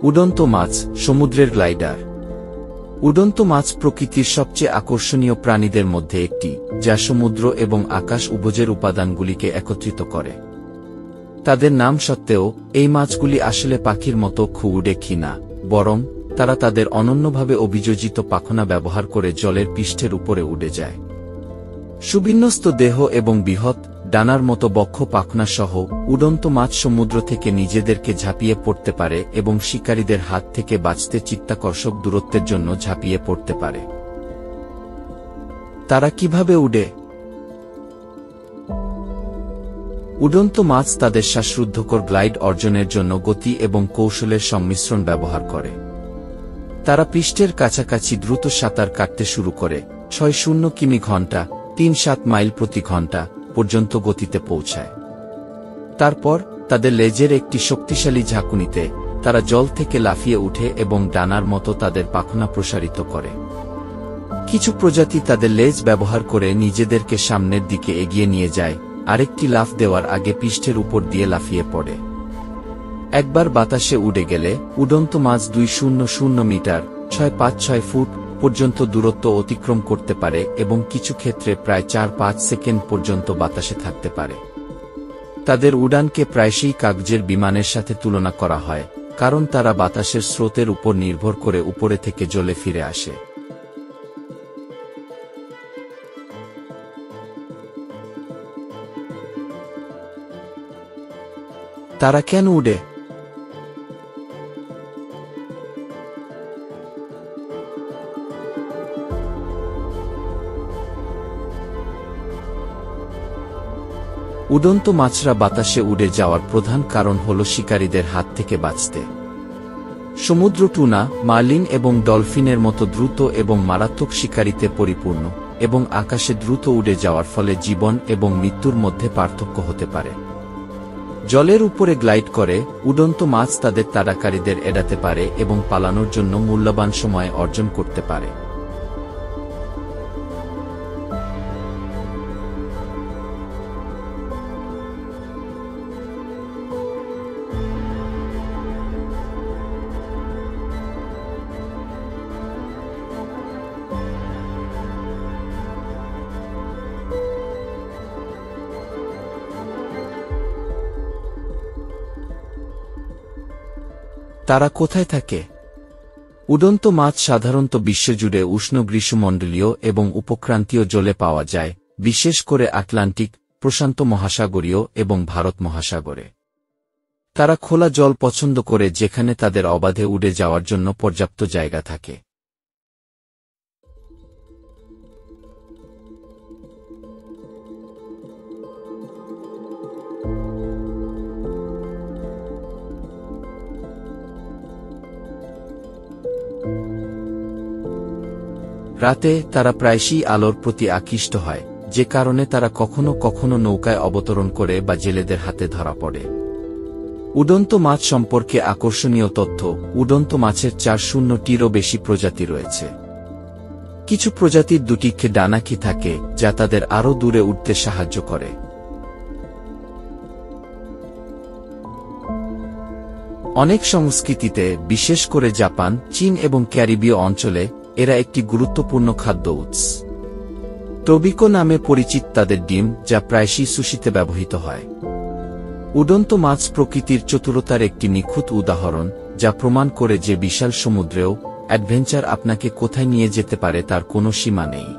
উড়ন্ত মাছ, সমুদ্রের গ্লাইডার। উড়ন্ত মাছ প্রকৃতির সবচেয়ে আকর্ষণীয় প্রাণীদের মধ্যে একটি, যা সমুদ্র এবং আকাশ উভয়ের উপাদানগুলিকে একত্রিত করে। তাদের নাম সত্ত্বেও, এই মাছগুলি আসলে পাখির মতো উড়ে না, বরং তারা তাদের অনন্যভাবে অভিযোজিত পাখনা ব্যবহার করে জলের পৃষ্ঠের উপরে উড়ে যায়। সুবিন্যস্ত দেহ এবং বৃহৎ, ডানার মতো বক্ষ পাখনা সহ উড়ন্ত মাছ সমুদ্র থেকে নিজেদেরকে ঝাঁপিয়ে পড়তে পারে এবং শিকারীদের হাত থেকে বাঁচতে চিত্তাকর্ষক দূরত্বের জন্য ঝাঁপিয়ে পড়তে পারে। তারা কিভাবে উড়ে? উড়ন্ত মাছ তাদের শ্বাসরুদ্ধকর গ্লাইড অর্জনের জন্য গতি এবং কৌশলের সংমিশ্রণ ব্যবহার করে। তারা পৃষ্ঠের কাছাকাছি দ্রুত সাঁতার কাটতে শুরু করে, ৬০ কিমি ঘন্টা, ৩-৭ মাইল প্রতি ঘন্টা পর্যন্ত গতিতে পৌঁছায়। তারপর তাদের লেজের একটি শক্তিশালী ঝাঁকুনিতে তারা জল থেকে লাফিয়ে উঠে এবং ডানার মতো তাদের পাখনা প্রসারিত করে। কিছু প্রজাতি তাদের লেজ ব্যবহার করে নিজেদেরকে সামনের দিকে এগিয়ে নিয়ে যায়, আরেকটি লাফ দেওয়ার আগে পৃষ্ঠের উপর দিয়ে লাফিয়ে পড়ে। একবার বাতাসে উড়ে গেলে উড়ন্ত মাছ ২০০ মিটার, ৬৫ ফুট পর্যন্ত দূরত্ব অতিক্রম করতে পারে এবং কিছু ক্ষেত্রে প্রায় ৪-৫ সেকেন্ড পর্যন্ত বাতাসে থাকতে পারে। তাদের উড়ানকে প্রায়শই কাগজের বিমানের সাথে তুলনা করা হয়, কারণ তারা বাতাসের স্রোতের উপর নির্ভর করে উপরে থেকে জলে ফিরে আসে। তারা কেন উড়ে? উড়ন্ত মাছরা বাতাসে উড়ে যাওয়ার প্রধান কারণ হল শিকারীদের হাত থেকে বাঁচতে। সমুদ্র টুনা, মার্লিন এবং ডলফিনের মতো দ্রুত এবং মারাত্মক শিকারিতে পরিপূর্ণ, এবং আকাশে দ্রুত উড়ে যাওয়ার ফলে জীবন এবং মৃত্যুর মধ্যে পার্থক্য হতে পারে। জলের উপরে গ্লাইড করে উড়ন্ত মাছ তাদের তাড়াকারীদের এড়াতে পারে এবং পালানোর জন্য মূল্যবান সময় অর্জন করতে পারে। তারা কোথায় থাকে? উড়ন্ত মাছ সাধারণত বিশ্বজুড়ে উষ্ণ গ্রীষ্মমণ্ডলীয় এবং উপক্রান্তীয় জলে পাওয়া যায়, বিশেষ করে আটলান্টিক, প্রশান্ত মহাসাগরীয় এবং ভারত মহাসাগরে। তারা খোলা জল পছন্দ করে যেখানে তাদের অবাধে উড়ে যাওয়ার জন্য পর্যাপ্ত জায়গা থাকে। রাতে তারা প্রায়শই আলোর প্রতি আকৃষ্ট হয়, যে কারণে তারা কখনো কখনো নৌকায় অবতরণ করে বা জেলেদের হাতে ধরা পড়ে। উড়ন্ত মাছ সম্পর্কে আকর্ষণীয় তথ্য: উড়ন্ত মাছের ৪০০টিরও বেশি প্রজাতি রয়েছে। কিছু প্রজাতির দুটি ডানাকি থাকে, যা তাদের আরও দূরে উঠতে সাহায্য করে। অনেক সংস্কৃতিতে, বিশেষ করে জাপান, চীন এবং ক্যারিবীয় অঞ্চলে, এরা একটি গুরুত্বপূর্ণ খাদ্য উৎস। টোবিকো নামে পরিচিত তাদের ডিম, যা প্রায়শই সুশিতে ব্যবহৃত হয়। উড়ন্ত মাছ প্রকৃতির চতুরতার একটি নিখুঁত উদাহরণ, যা প্রমাণ করে যে বিশাল সমুদ্রেও অ্যাডভেঞ্চার আপনাকে কোথায় নিয়ে যেতে পারে তার কোনো সীমা নেই।